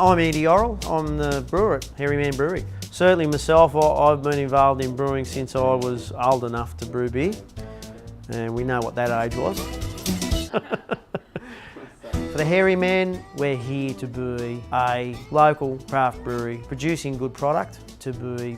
I'm Andy Orrell, I'm the brewer at Hairyman Brewery. Certainly myself, I've been involved in brewing since I was old enough to brew beer, and we know what that age was. For the Hairyman, we're here to be a local craft brewery, producing good product, to be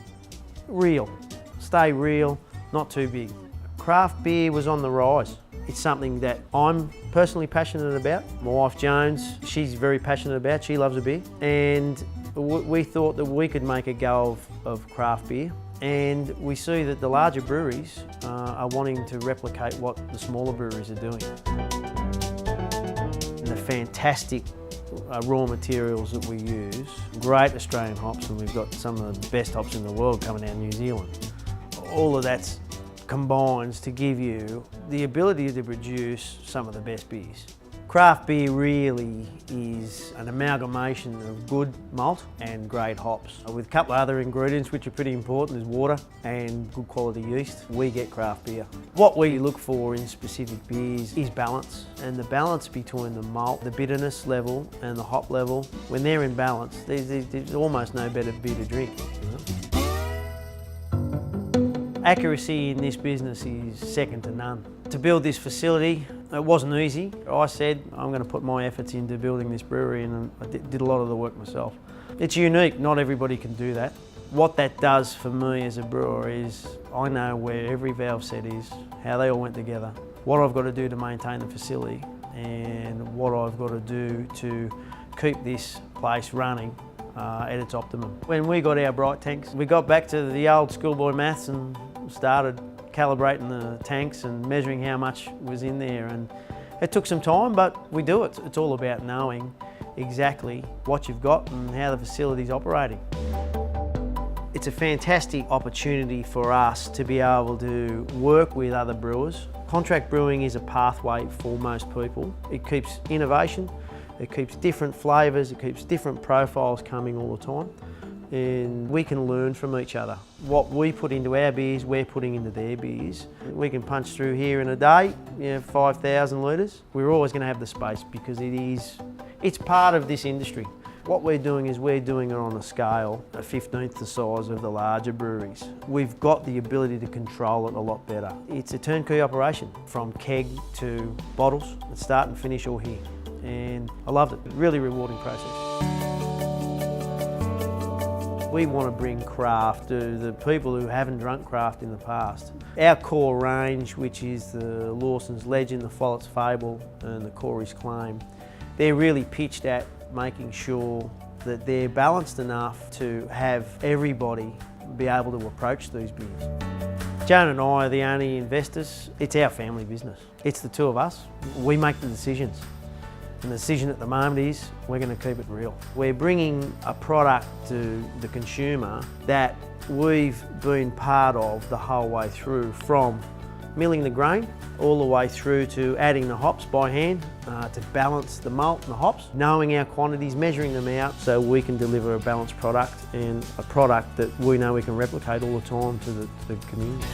real. Stay real, not too big. Craft beer was on the rise. It's something that I'm personally passionate about. My wife Jones, she's very passionate about, she loves a beer. And we thought that we could make a go of craft beer. And we see that the larger breweries are wanting to replicate what the smaller breweries are doing. And the fantastic raw materials that we use, great Australian hops, and we've got some of the best hops in the world coming out of New Zealand. All of that's combines to give you the ability to produce some of the best beers. Craft beer really is an amalgamation of good malt and great hops. With a couple of other ingredients which are pretty important, is water and good quality yeast, we get craft beer. What we look for in specific beers is balance, and the balance between the malt, the bitterness level and the hop level. When they're in balance, there's almost no better beer to drink. Accuracy in this business is second to none. To build this facility, it wasn't easy. I said, I'm going to put my efforts into building this brewery, and I did a lot of the work myself. It's unique, not everybody can do that. What that does for me as a brewer is I know where every valve set is, how they all went together, what I've got to do to maintain the facility, and what I've got to do to keep this place running at its optimum. When we got our bright tanks, we got back to the old schoolboy maths and started calibrating the tanks and measuring how much was in there, and it took some time, but we do it. It's all about knowing exactly what you've got and how the facility's operating. It's a fantastic opportunity for us to be able to work with other brewers. Contract brewing is a pathway for most people. It keeps innovation, it keeps different flavours, it keeps different profiles coming all the time, and we can learn from each other. What we put into our beers, we're putting into their beers. We can punch through here in a day, 5,000 litres. We're always going to have the space because it's part of this industry. What we're doing is we're doing it on a scale, a 15th the size of the larger breweries. We've got the ability to control it a lot better. It's a turnkey operation, from keg to bottles, and start and finish all here. And I loved it, really rewarding process. We want to bring craft to the people who haven't drunk craft in the past. Our core range, which is the Lawson's Legend, the Follett's Fable and the Corey's Claim, they're really pitched at making sure that they're balanced enough to have everybody be able to approach these beers. Joan and I are the only investors. It's our family business. It's the two of us. We make the decisions. And the decision at the moment is we're going to keep it real. We're bringing a product to the consumer that we've been part of the whole way through, from milling the grain all the way through to adding the hops by hand to balance the malt and the hops, knowing our quantities, measuring them out so we can deliver a balanced product, and a product that we know we can replicate all the time to the community.